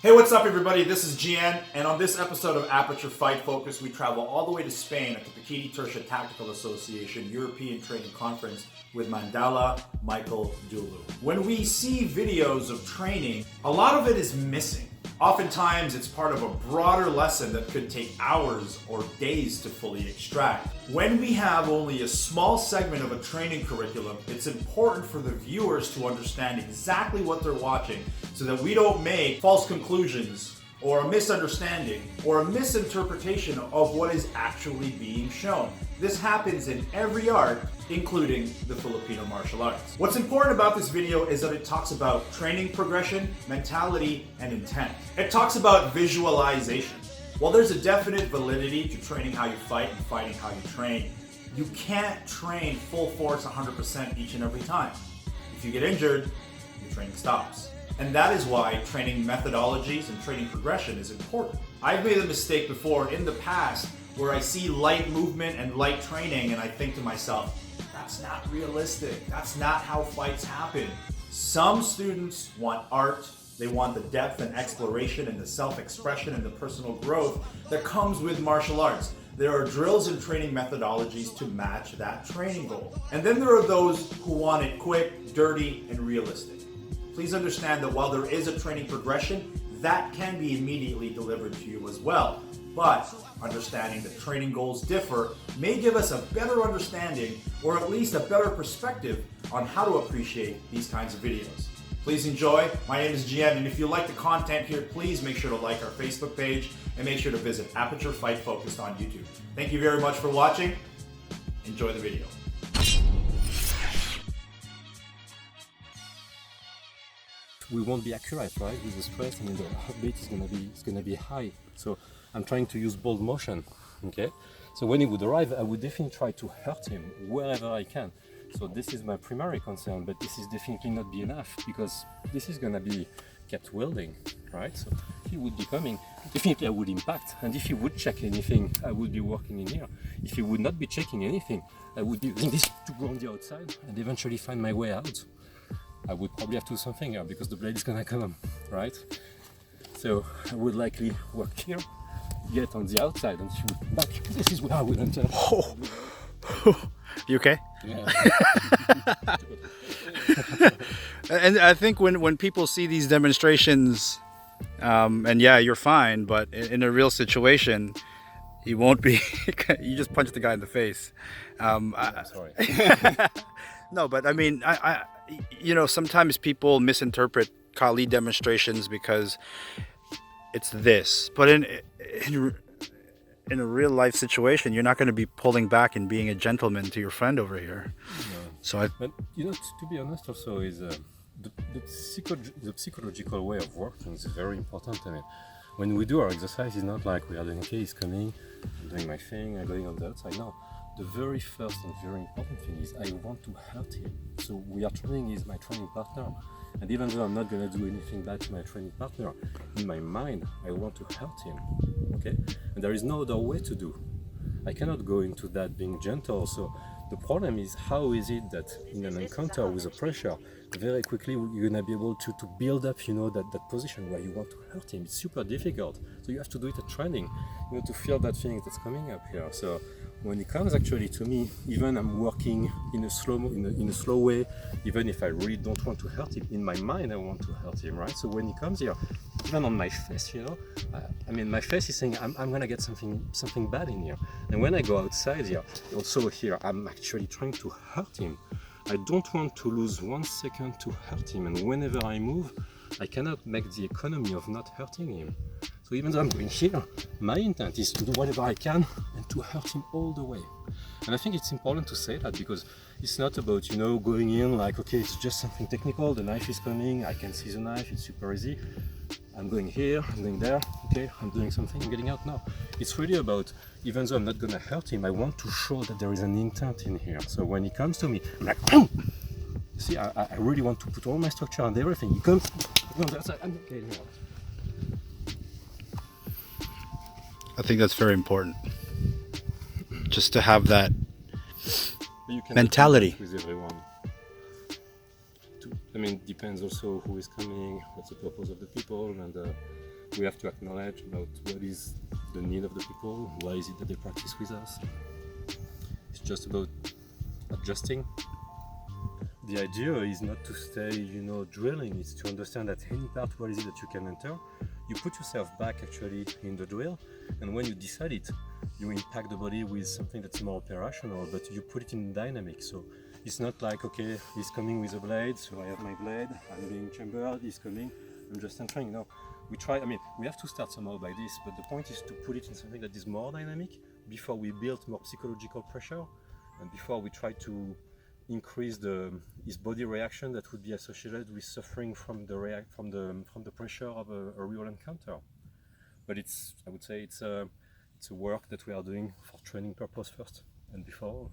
Hey, what's up everybody? This is GN, and on this episode of Aperture Fight Focus, we travel all the way to Spain at the Pikiti Tertia Tactical Association European Training Conference with Mandala Mickael Dolou. When we see videos of training, a lot of it is missing. Oftentimes, it's part of a broader lesson that could take hours or days to fully extract. When we have only a small segment of a training curriculum, it's important for the viewers to understand exactly what they're watching so that we don't make false conclusions or a misunderstanding or a misinterpretation of what is actually being shown. This happens in every art, including the Filipino martial arts. What's important about this video is that it talks about training progression, mentality, and intent. It talks about visualization. While there's a definite validity to training how you fight and fighting how you train, you can't train full force 100% each and every time. If you get injured, your training stops. And that is why training methodologies and training progression is important. I've made a mistake before in the past where I see light movement and light training and I think to myself, that's not realistic. That's not how fights happen. Some students want art. They want the depth and exploration and the self-expression and the personal growth that comes with martial arts. There are drills and training methodologies to match that training goal. And then there are those who want it quick, dirty, and realistic. Please understand that while there is a training progression, that can be immediately delivered to you as well. But understanding that training goals differ may give us a better understanding or at least a better perspective on how to appreciate these kinds of videos. Please enjoy. My name is GN, and if you like the content here, please make sure to like our Facebook page and make sure to visit Aperture Fight Focused on YouTube. Thank you very much for watching. Enjoy the video. We won't be accurate, right? With the stress, I mean, the heartbeat is gonna be high. So I'm trying to use bold motion, okay? So when he would arrive, I would definitely try to hurt him wherever I can. So this is my primary concern, but this is definitely not be enough because this is gonna be kept welding, right? So if he would be coming, definitely I would impact. And if he would check anything, I would be working in here. If he would not be checking anything, I would be using this to go on the outside and eventually find my way out. I would probably have to do something here because the blade is gonna come, right? So I would likely work here, get on the outside and shoot back. This is where I would enter. Oh. You okay? Yeah. And I think when people see these demonstrations, and yeah, you're fine, but in a real situation, you won't be. You just punch the guy in the face. I'm sorry. No, but I mean, I you know, sometimes people misinterpret Kali demonstrations because it's this, but in a real life situation, you're not going to be pulling back and being a gentleman to your friend over here. No. So But you know, to be honest, also is the psychological way of working is very important. I mean, when we do our exercise, it's not like we are doing, okay, he's coming, I'm doing my thing, I'm going on the outside. No, the very first and very important thing is I want to hurt him. So we are training, he's my training partner. And even though I'm not going to do anything bad to my training partner, in my mind, I want to hurt him, okay? And there is no other way to do. I cannot go into that being gentle. So the problem is, how is it that in an encounter with a pressure, very quickly you're going to be able to build up, you know, that position where you want to hurt him. It's super difficult. So you have to do it at training, you know, to feel that thing that's coming up here. So when it comes actually to me, even I'm working in a slow way, even if I really don't want to hurt him, in my mind I want to hurt him, right? So when he comes here, even on my face, you know, I mean, my face is saying I'm gonna get something bad in here. And when I go outside here, also here, I'm actually trying to hurt him. I don't want to lose 1 second to hurt him, and whenever I move, I cannot make the economy of not hurting him. So even though I'm going here, my intent is to do whatever I can and to hurt him all the way. And I think it's important to say that because it's not about, you know, going in like, okay, it's just something technical, the knife is coming, I can see the knife, it's super easy. I'm going here, I'm going there, okay, I'm doing something, I'm getting out now. It's really about, even though I'm not gonna hurt him, I want to show that there is an intent in here. So when he comes to me, I'm like, see, I really want to put all my structure and everything. He comes, on the outside, I'm getting out. I think that's very important. Just to have that You can mentality with everyone. I mean, it depends also who is coming, what's the purpose of the people, and we have to acknowledge about what is the need of the people, why is it that they practice with us. It's just about adjusting. The idea is not to stay, drilling, it's to understand that any part where is it that you can enter, you put yourself back actually in the drill, and when you decide it, you impact the body with something that's more operational, but you put it in dynamic. So it's not like, okay, he's coming with a blade, so I have my blade, I'm being chambered, he's coming, I'm just entering. No, we have to start somehow by this, but the point is to put it in something that is more dynamic before we build more psychological pressure, and before we try to increase his body reaction that would be associated with suffering from the pressure of a real encounter. But I would say it's a work that we are doing for training purpose first and before all.